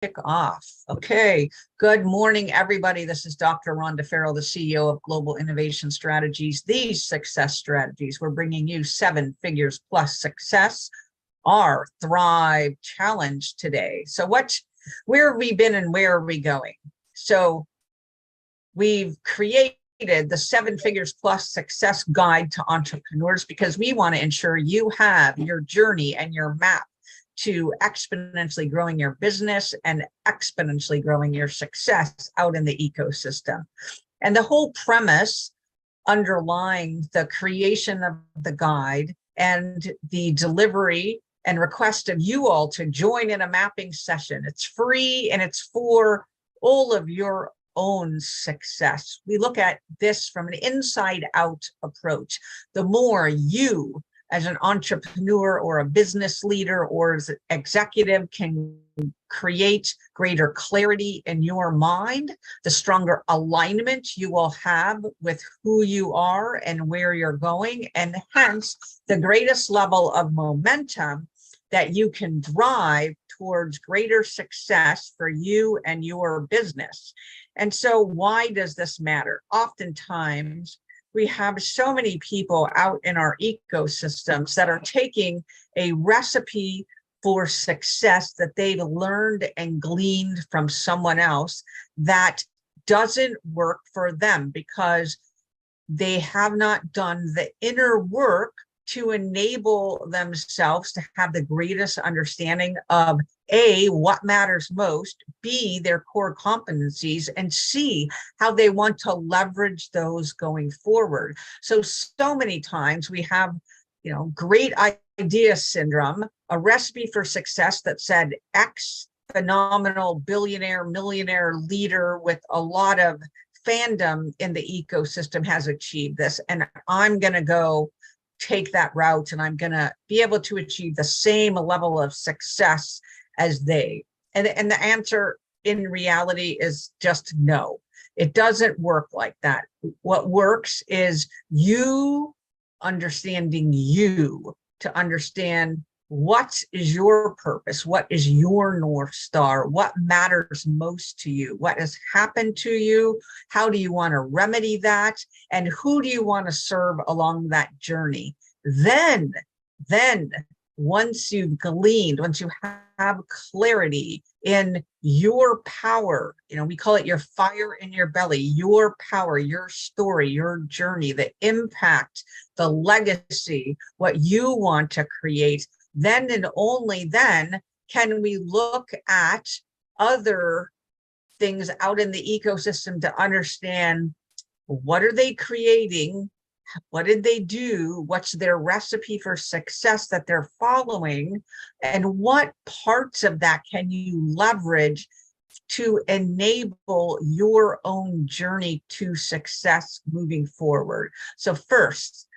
kick off. Okay, good morning, everybody. This is Dr. Rhonda Farrell, the CEO of Global Innovation Strategies, these success strategies. We're bringing you 7 figures plus success, our Thrive Challenge today. So where have we been and where are we going? So we've created the 7 figures plus success guide to entrepreneurs because we want to ensure you have your journey and your map to exponentially growing your business and exponentially growing your success out in the ecosystem. And the whole premise underlying the creation of the guide and the delivery and request of you all to join in a mapping session. It's free and it's for all of your own success. We look at this from an inside out approach. The more you as an entrepreneur or a business leader or as an executive can create greater clarity in your mind, the stronger alignment you will have with who you are and where you're going, and hence the greatest level of momentum that you can drive towards greater success for you and your business. And so why does this matter? Oftentimes, we have so many people out in our ecosystems that are taking a recipe for success that they've learned and gleaned from someone else that doesn't work for them because they have not done the inner work to enable themselves to have the greatest understanding of A, what matters most, B, their core competencies, and C, how they want to leverage those going forward. So many times we have, great idea syndrome, a recipe for success that said X phenomenal billionaire, millionaire leader with a lot of fandom in the ecosystem has achieved this, and I'm going to go take that route and I'm going to be able to achieve the same level of success as they. And the answer in reality is just no. It doesn't work like that. What works is you understanding you to understand what is your purpose, what is your North Star, what matters most to you, what has happened to you, how do you want to remedy that, and who do you want to serve along that journey. Then, once you've gleaned, once you have clarity in your power, we call it your fire in your belly, your power, your story, your journey, the impact, the legacy, what you want to create, then and only then can we look at other things out in the ecosystem to understand what are they creating, what did they do, what's their recipe for success that they're following, and what parts of that can you leverage to enable your own journey to success moving forward. So first,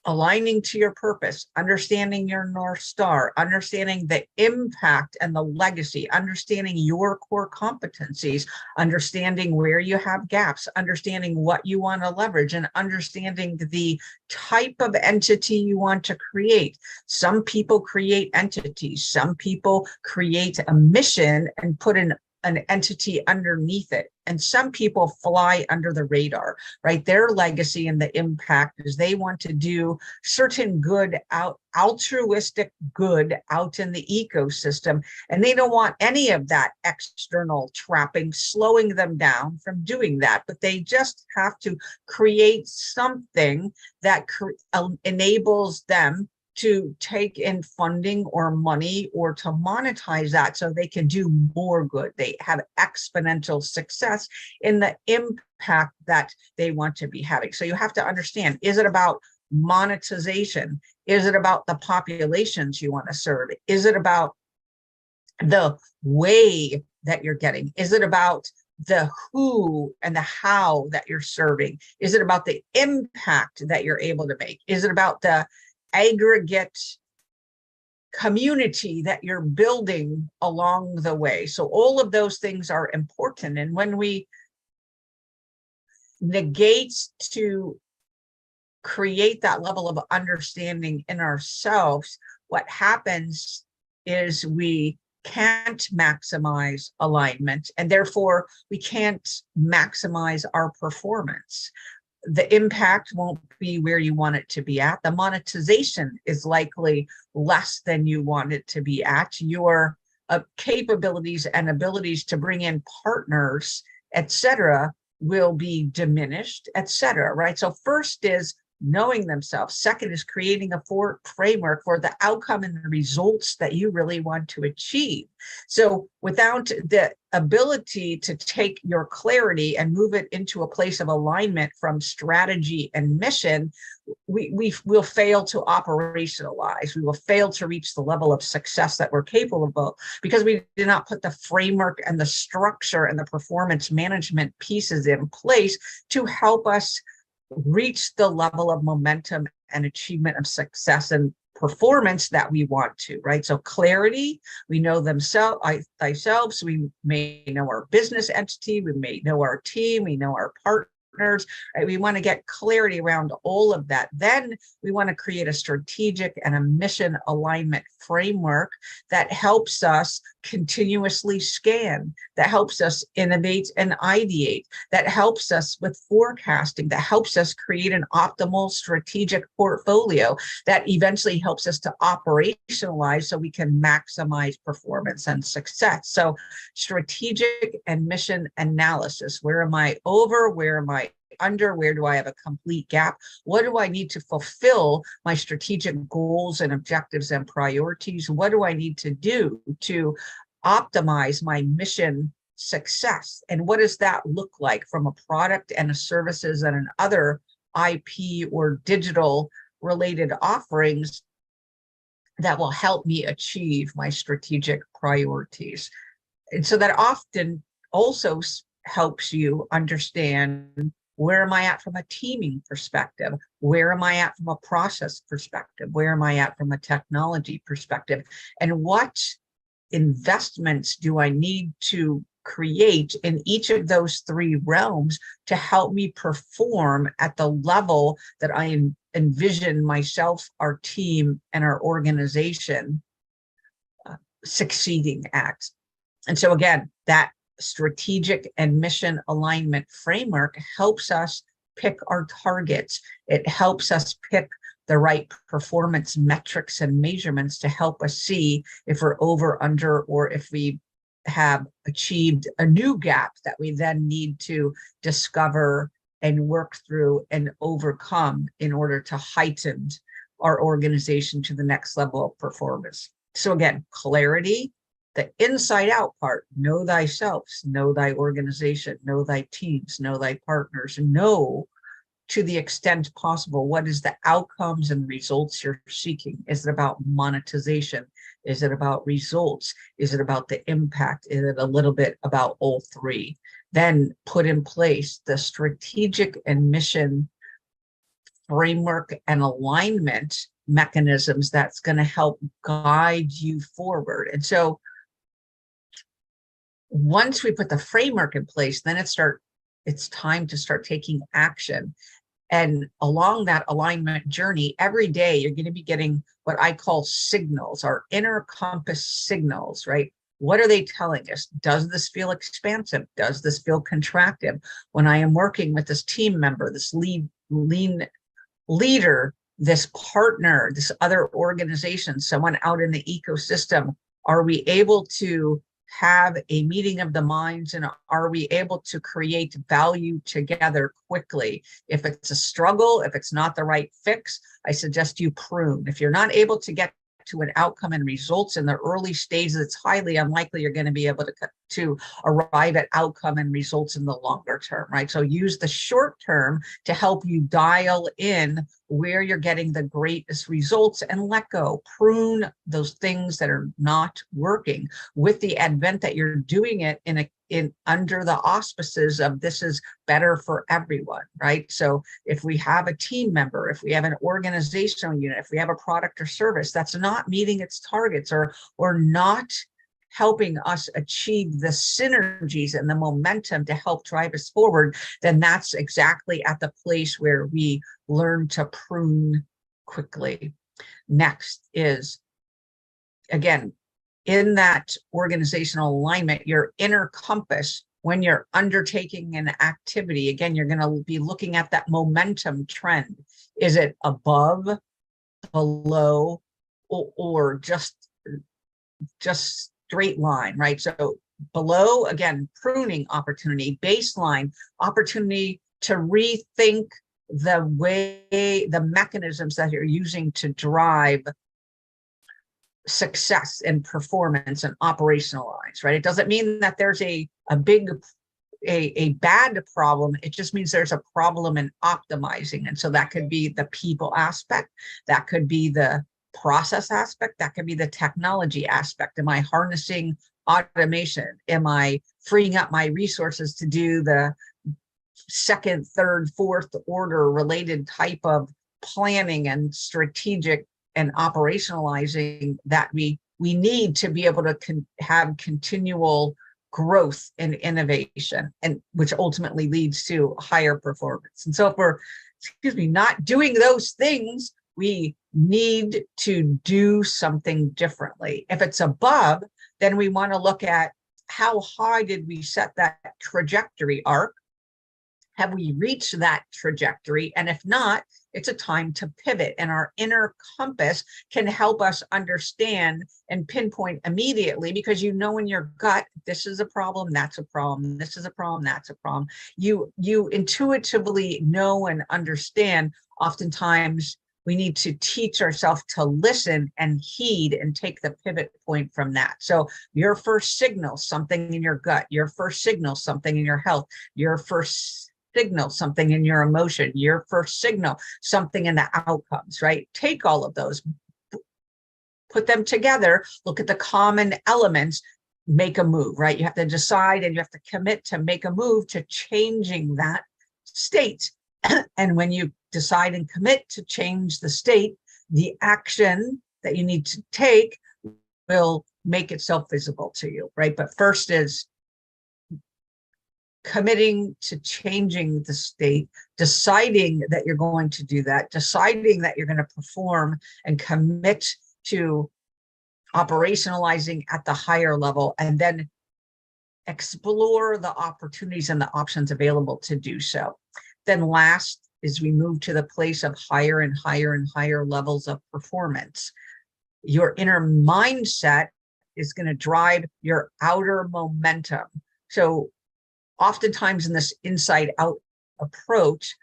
aligning to your purpose, understanding your North Star, understanding the impact and the legacy, understanding your core competencies, understanding where you have gaps, understanding what you want to leverage, and understanding the type of entity you want to create. Some people create entities. Some people create a mission and put an entity underneath it. And some people fly under the radar, right? Their legacy and the impact is they want to do certain good altruistic good out in the ecosystem. And they don't want any of that external trapping slowing them down from doing that. But they just have to create something that enables them to take in funding or money or to monetize that so they can do more good. They have exponential success in the impact that they want to be having. So you have to understand, is it about monetization? Is it about the populations you want to serve? Is it about the way that you're getting? Is it about the who and the how that you're serving? Is it about the impact that you're able to make? Is it about the aggregate community that you're building along the way? So all of those things are important. And when we negate to create that level of understanding in ourselves, what happens is we can't maximize alignment, and therefore we can't maximize our performance. The impact won't be where you want it to be at. The monetization is likely less than you want it to be at. Your capabilities and abilities to bring in partners, etc., will be diminished, etc. Right? So first is knowing themselves. Second is creating a framework for the outcome and the results that you really want to achieve. So without the ability to take your clarity and move it into a place of alignment from strategy and mission, we will fail to operationalize. We will fail to reach the level of success that we're capable of, because we did not put the framework and the structure and the performance management pieces in place to help us reach the level of momentum and achievement of success and performance that we want to, right? So clarity, we know thyself, we may know our business entity, we may know our team, we know our partners, right? We want to get clarity around all of that. Then we want to create a strategic and a mission alignment framework that helps us continuously scan, that helps us innovate and ideate, that helps us with forecasting, that helps us create an optimal strategic portfolio that eventually helps us to operationalize so we can maximize performance and success. So strategic and mission analysis. Where am I over? Where am I under? Where do I have a complete gap? What do I need to fulfill my strategic goals and objectives and priorities? What do I need to do to optimize my mission success? And what does that look like from a product and a services and an other IP or digital related offerings that will help me achieve my strategic priorities? And so that often also helps you understand, where am I at from a teaming perspective? Where am I at from a process perspective? Where am I at from a technology perspective? And what investments do I need to create in each of those three realms to help me perform at the level that I envision myself, our team, and our organization succeeding at? And so again, that strategic and mission alignment framework helps us pick our targets. It helps us pick the right performance metrics and measurements to help us see if we're over, under, or if we have achieved a new gap that we then need to discover and work through and overcome in order to heighten our organization to the next level of performance. So again, clarity, the inside out part, know thyself, know thy organization, know thy teams, know thy partners, know to the extent possible what is the outcomes and results you're seeking. Is it about monetization? Is it about results? Is it about the impact? Is it a little bit about all three? Then put in place the strategic and mission framework and alignment mechanisms that's going to help guide you forward. And so once we put the framework in place, then it's time to start taking action. And along that alignment journey, every day you're going to be getting what I call signals, our inner compass signals, right? What are they telling us? Does this feel expansive? Does this feel contractive? When I am working with this team member, this leader, this partner, this other organization, someone out in the ecosystem, are we able to have a meeting of the minds, and are we able to create value together quickly? If it's a struggle, if it's not the right fix, I suggest you prune. If you're not able to get to an outcome and results in the early stages, it's highly unlikely you're going to be able to arrive at outcome and results in the longer term, right? So use the short term to help you dial in where you're getting the greatest results and let go, prune those things that are not working, with the advent that you're doing it in under the auspices of this is better for everyone, right? So if we have a team member, if we have an organizational unit, if we have a product or service that's not meeting its targets or not helping us achieve the synergies and the momentum to help drive us forward, then that's exactly at the place where we learn to prune quickly. Next is, again, in that organizational alignment, your inner compass, when you're undertaking an activity, again, you're going to be looking at that momentum trend. Is it above, below, or just straight line, right? So below, again, pruning opportunity, baseline opportunity to rethink the mechanisms that you're using to drive success and performance and operationalize, right? It doesn't mean that there's a bad problem. It just means there's a problem in optimizing. And so that could be the people aspect, that could be the process aspect, that could be the technology aspect. Am I harnessing automation? Am I freeing up my resources to do the second, third, fourth order related type of planning and strategic and operationalizing that we need to be able to have continual growth and innovation, and which ultimately leads to higher performance. And so if we're, not doing those things, we need to do something differently. If it's above, then we want to look at how high did we set that trajectory arc? Have we reached that trajectory? And if not, it's a time to pivot. And our inner compass can help us understand and pinpoint immediately, because you know in your gut, this is a problem, that's a problem, this is a problem, that's a problem. You intuitively know and understand. Oftentimes, we need to teach ourselves to listen and heed and take the pivot point from that. So your first signal, something in your gut, your first signal, something in your health, your first signal, something in your emotion, your first signal, something in the outcomes, right? Take all of those, put them together, look at the common elements, make a move, right? You have to decide and you have to commit to make a move to changing that state. And when you decide and commit to change the state, the action that you need to take will make itself visible to you, right? But first is committing to changing the state, deciding that you're going to do that, deciding that you're going to perform and commit to operationalizing at the higher level, and then explore the opportunities and the options available to do so. Then last is we move to the place of higher and higher and higher levels of performance. Your inner mindset is going to drive your outer momentum. So oftentimes in this inside out approach,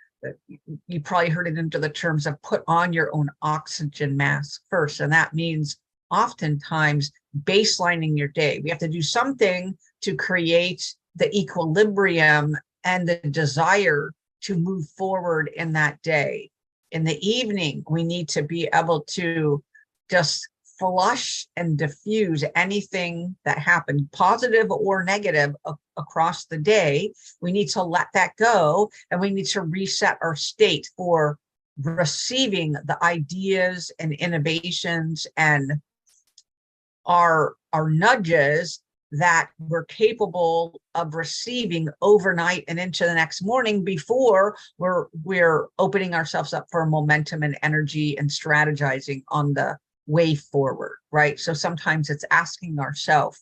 you probably heard it into the terms of put on your own oxygen mask first. And that means oftentimes baselining your day. We have to do something to create the equilibrium and the desire to move forward in that day. In the evening, we need to be able to just flush and diffuse anything that happened, positive or negative, across the day. We need to let that go, and we need to reset our state for receiving the ideas and innovations and our nudges that we're capable of receiving overnight and into the next morning, before we're opening ourselves up for momentum and energy and strategizing on the way forward, right? So sometimes it's asking ourselves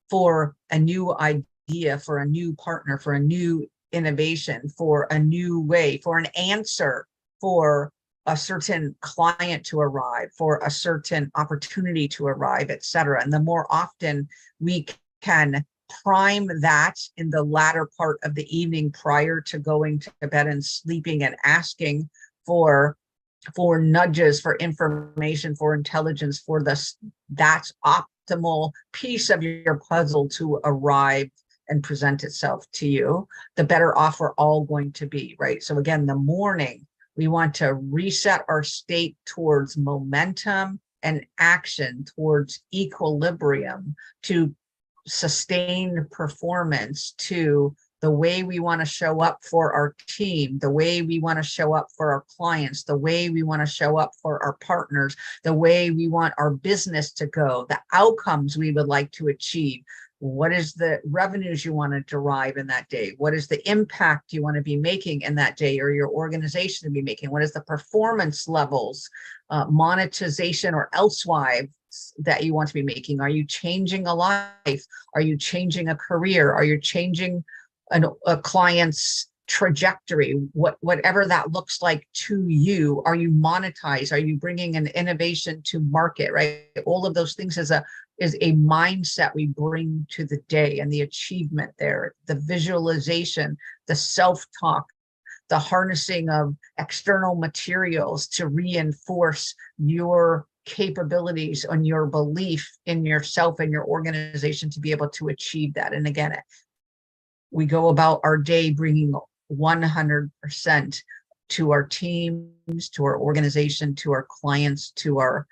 for a new idea, for a new partner, for a new innovation, for a new way, for an answer, for a certain client to arrive, for a certain opportunity to arrive, et cetera. And the more often we can prime that in the latter part of the evening prior to going to bed and sleeping, and asking for nudges, for information, for intelligence, for that's optimal piece of your puzzle to arrive and present itself to you, the better off we're all going to be, right? So again, the morning, we want to reset our state towards momentum and action, towards equilibrium, to sustained performance, to the way we want to show up for our team, the way we want to show up for our clients, the way we want to show up for our partners, the way we want our business to go, the outcomes we would like to achieve. What is the revenues you want to derive in that day? What is the impact you want to be making in that day, or your organization to be making? What is the performance levels, monetization or elsewise shifts that you want to be making? Are you changing a life? Are you changing a career? Are you changing a client's trajectory? Whatever that looks like to you. Are you monetized? Are you bringing an innovation to market, right? All of those things is a mindset we bring to the day, and the achievement there, the visualization, the self-talk, the harnessing of external materials to reinforce your capabilities and your belief in yourself and your organization to be able to achieve that. And again, we go about our day bringing 100% to our teams, to our organization, to our clients, to our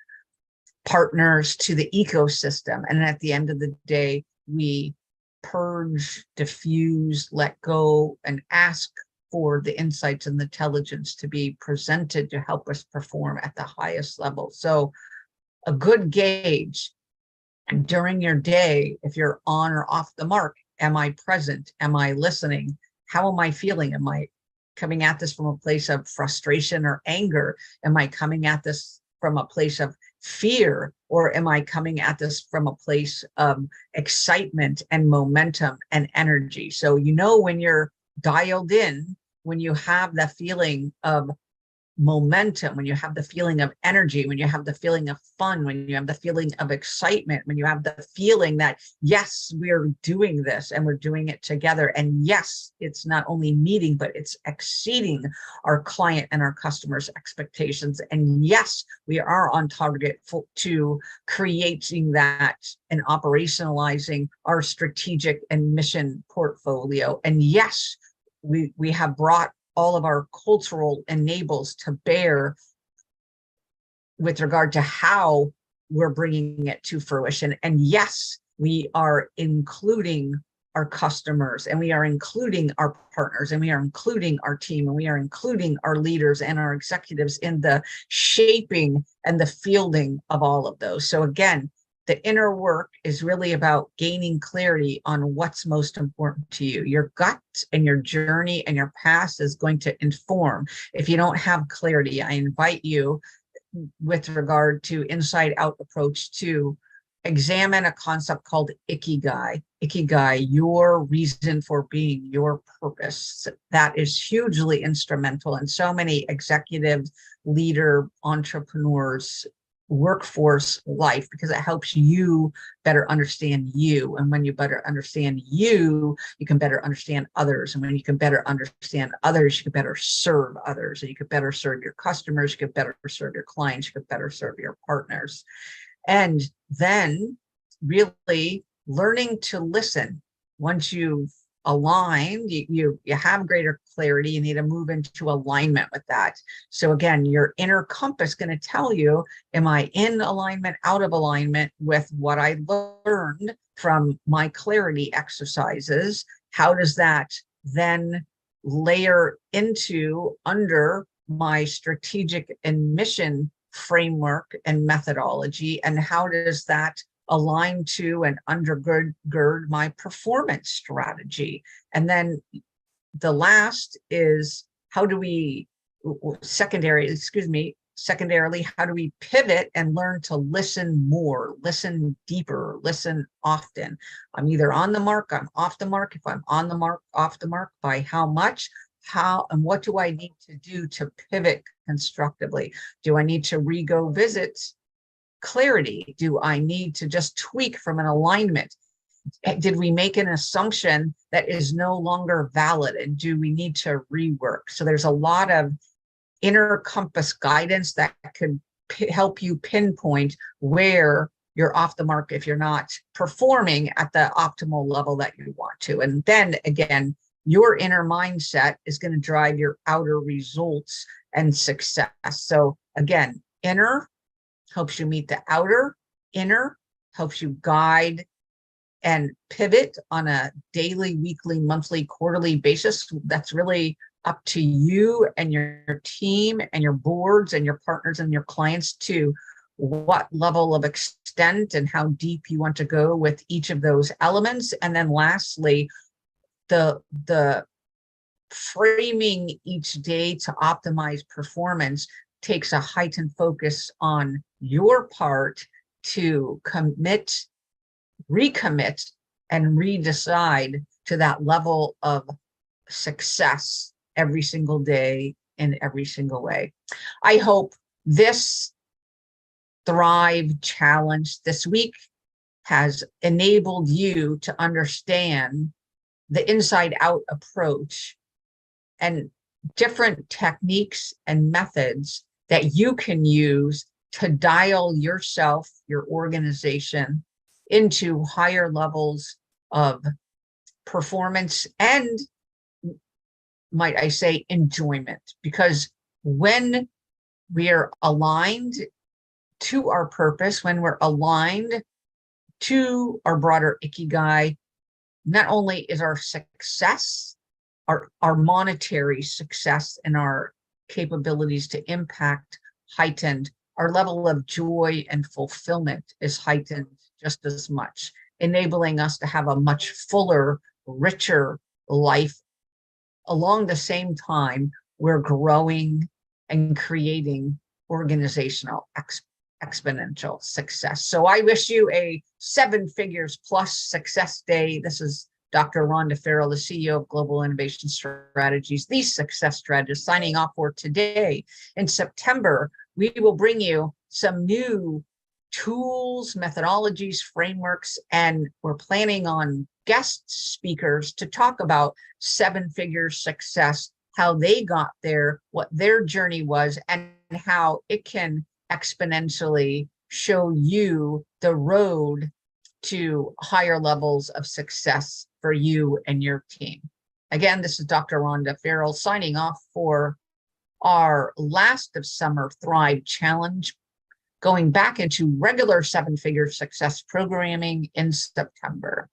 partners, to the ecosystem. And at the end of the day, we purge, diffuse, let go, and ask for the insights and the intelligence to be presented to help us perform at the highest level. So a good gauge during your day, if you're on or off the mark, am I present? Am I listening? How am I feeling? Am I coming at this from a place of frustration or anger? Am I coming at this from a place of fear? Or am I coming at this from a place of excitement and momentum and energy? So, you know, when you're dialed in, when you have the feeling of momentum, when you have the feeling of energy, when you have the feeling of fun, when you have the feeling of excitement, when you have the feeling that, yes, we're doing this and we're doing it together. And yes, it's not only meeting, but it's exceeding our client and our customers' expectations. And yes, we are on target to creating that and operationalizing our strategic and mission portfolio. And yes, we have brought all of our cultural enables to bear with regard to how we're bringing it to fruition. And yes, we are including our customers, and we are including our partners, and we are including our team, and we are including our leaders and our executives in the shaping and the fielding of all of those. So again, the inner work is really about gaining clarity on what's most important to you. Your gut and your journey and your past is going to inform. If you don't have clarity, I invite you, with regard to inside out approach, to examine a concept called Ikigai. Ikigai, your reason for being, your purpose. That is hugely instrumental in so many executive, leader, entrepreneurs, workforce life, because it helps you better understand you. And when you better understand you, you can better understand others. And when you can better understand others, you can better serve others. And you can better serve your customers, you can better serve your clients, you can better serve your partners. And then really learning to listen. Once you've aligned, you have greater clarity, you need to move into alignment with that. So again, your inner compass is going to tell you, am I in alignment, out of alignment with what I learned from my clarity exercises? How does that then layer into under my strategic and mission framework and methodology? And how does that align to and undergird my performance strategy? And then the last is, how do we secondarily, how do we pivot and learn to listen more, listen deeper, listen often? I'm either on the mark, I'm off the mark. If I'm on the mark, off the mark, by how much? How and what do I need to do to pivot constructively? Do I need to re-go visit clarity? Do I need to just tweak from an alignment? Did we make an assumption that is no longer valid, and do we need to rework? So there's a lot of inner compass guidance that could help you pinpoint where you're off the mark if you're not performing at the optimal level that you want to. And then again, your inner mindset is going to drive your outer results and success. So again, inner helps you meet the outer, inner helps you guide and pivot on a daily, weekly, monthly, quarterly basis. That's really up to you and your team and your boards and your partners and your clients to what level of extent and how deep you want to go with each of those elements. And then lastly, the framing each day to optimize performance takes a heightened focus on your part to commit, recommit, and redecide to that level of success every single day in every single way. I hope this Thrive Challenge this week has enabled you to understand the inside out approach and different techniques and methods that you can use to dial yourself, your organization into higher levels of performance and, might I say, enjoyment. Because when we are aligned to our purpose, when we're aligned to our broader ikigai, not only is our success, our monetary success and our capabilities to impact heightened, our level of joy and fulfillment is heightened just as much, enabling us to have a much fuller, richer life. Along the same time, we're growing and creating organizational exponential success. So I wish you a 7 figures plus success day. This is Dr. Rhonda Farrell, the CEO of Global Innovation Strategies, these success strategists, signing off for today. In September, we will bring you some new tools, methodologies, frameworks, and we're planning on guest speakers to talk about 7-figure success, how they got there, what their journey was, and how it can exponentially show you the road to higher levels of success for you and your team. Again, this is Dr. Rhonda Farrell signing off for our last of summer Thrive Challenge, going back into regular 7-figure success programming in September.